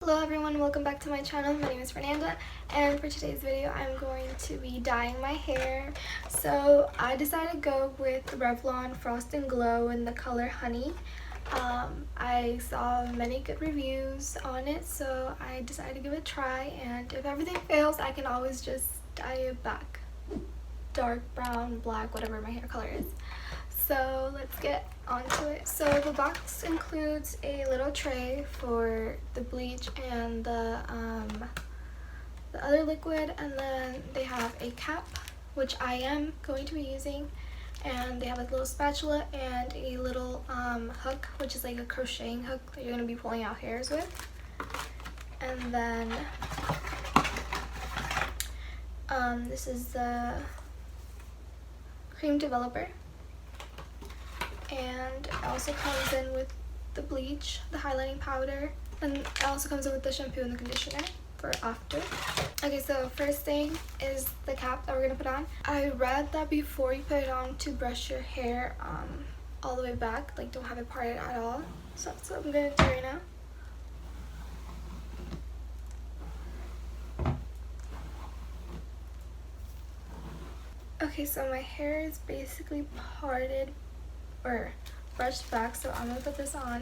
Hello everyone, welcome back to my channel. My name is Fernanda, and for today's video I'm going to be dyeing my hair. So I decided to go with Revlon Frost and Glow in the color Honey. I saw many good reviews on it, so I decided to give it a try, and if everything fails I can always just dye it back. Dark brown, black, whatever my hair color is. So let's get onto it. So the box includes a little tray for the bleach and the other liquid, and then they have a cap, which I am going to be using, and they have a little spatula and a little hook, which is like a crocheting hook that you're going to be pulling out hairs with. And then this is the cream developer. And it also comes in with the bleach, the highlighting powder, and it also comes in with the shampoo and the conditioner for after. Okay, so first thing is the cap that we're going to put on. I read that before you put it on to brush your hair all the way back, like don't have it parted at all. So that's what I'm going to do right now. Okay, so my hair is basically parted or brushed back, so I'm gonna put this on.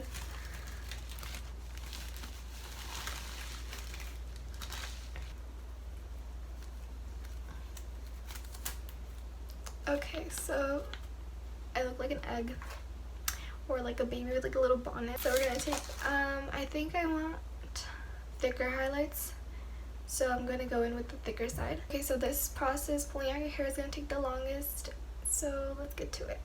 Okay, so I look like an egg or like a baby with like a little bonnet. So we're gonna take I think I want thicker highlights, so I'm gonna go in with the thicker side. Okay, so this process, pulling out your hair, is gonna take the longest, so let's get to it.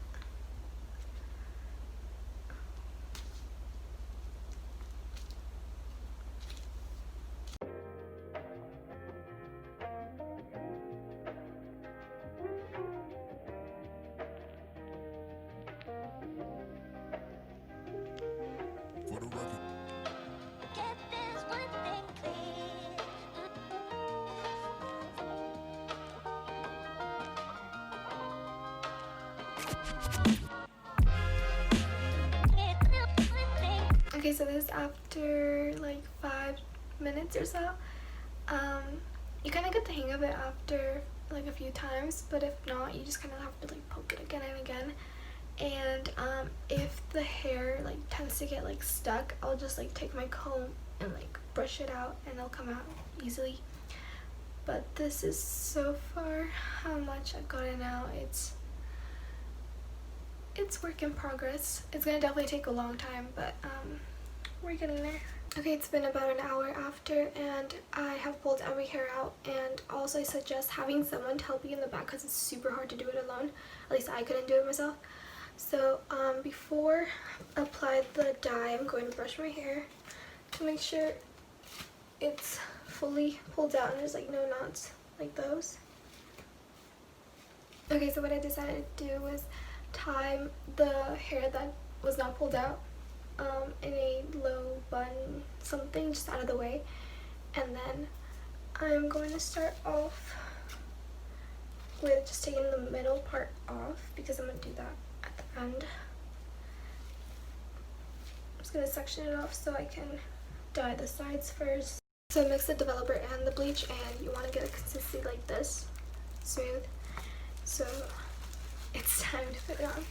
Okay, so this is after like 5 minutes or so. You kind of get the hang of it after like a few times, but if not, you just kind of have to like poke it again and again. And if the hair like tends to get like stuck, I'll just like take my comb and like brush it out, and it'll come out easily. But this is so far how much I've gotten out. It's work in progress. It's gonna definitely take a long time, but we're getting there. Okay, it's been about an hour after, and I have pulled every hair out, and also I suggest having someone to help you in the back because it's super hard to do it alone. At least I couldn't do it myself. So before I apply the dye, I'm going to brush my hair to make sure it's fully pulled out and there's like no knots like those. Okay, so what I decided to do was tie the hair that was not pulled out in a low bun, something just out of the way, and then I'm going to start off with just taking the middle part off because I'm going to do that at the end. I'm just going to section it off so I can dye the sides first. So mix the developer and the bleach, and you want to get a consistency like this, smooth. So it's time to put it on.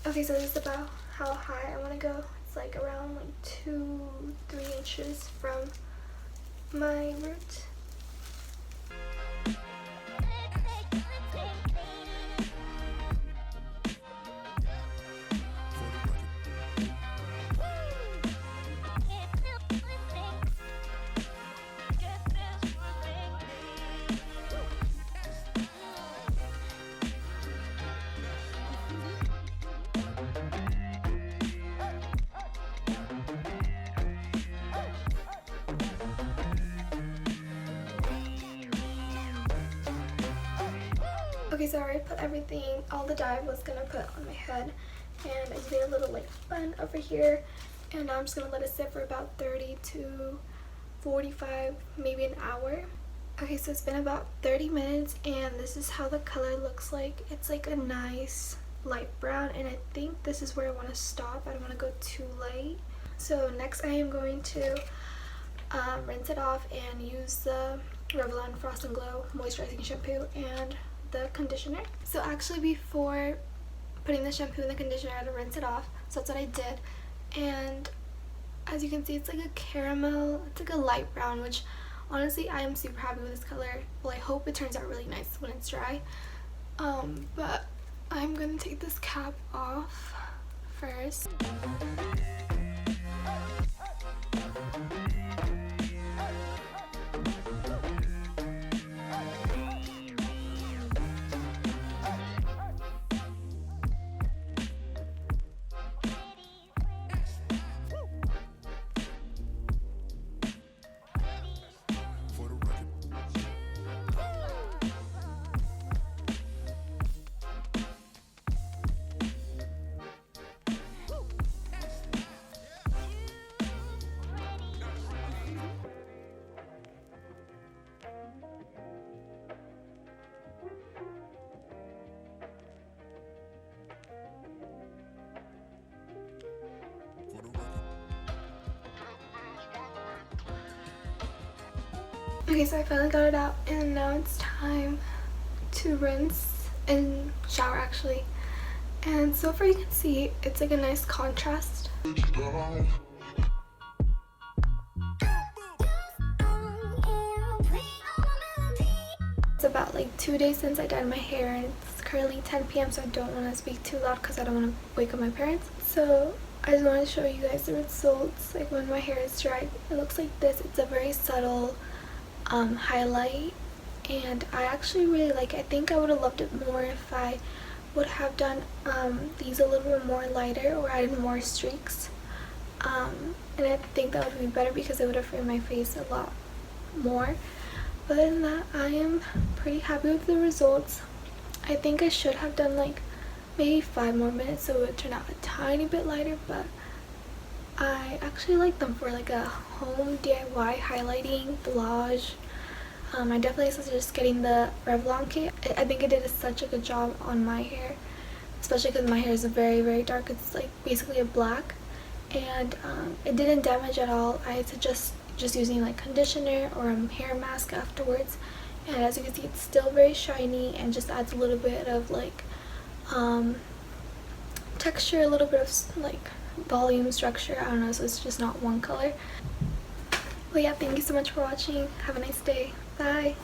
Okay, so this is about how high I want to go. It's like around like 2-3 inches from my root. Okay, so I already put everything, all the dye I was gonna put on my head, and I just made a little like bun over here, and now I'm just gonna let it sit for about 30 to 45, maybe an hour. Okay, so it's been about 30 minutes, and this is how the color looks like. It's like a nice light brown, and I think this is where I want to stop. I don't want to go too light. So next I am going to rinse it off and use the Revlon Frost and Glow moisturizing shampoo and the conditioner. So actually before putting the shampoo and the conditioner, I had to rinse it off. So that's what I did. And as you can see, it's like a caramel, it's like a light brown, which honestly I am super happy with this color. Well, I hope it turns out really nice when it's dry. But I'm gonna take this cap off first. Okay, so I finally got it out and now it's time to rinse and shower actually. And so far you can see it's like a nice contrast. It's about like 2 days since I dyed my hair and it's currently 10 p.m. so I don't want to speak too loud because I don't want to wake up my parents. So I just wanted to show you guys the results, like when my hair is dry. It looks like this. It's a very subtle highlight and I actually really like it. I think I would have loved it more if I would have done these a little bit more lighter or added more streaks, and I think that would be better because it would have framed my face a lot more. But other than that, I am pretty happy with the results. I think I should have done like maybe 5 more minutes so it would turn out a tiny bit lighter, but I actually like them for like a home DIY highlighting blush. I definitely suggest getting the Revlon kit. I think it did such a good job on my hair, especially because my hair is very, very dark. It's like basically a black, and it didn't damage at all. I suggest just using like conditioner or a hair mask afterwards, and as you can see, it's still very shiny and just adds a little bit of like texture, a little bit of like volume, structure. I don't know, so it's just not one color. But yeah, thank you so much for watching. Have a nice day. Bye.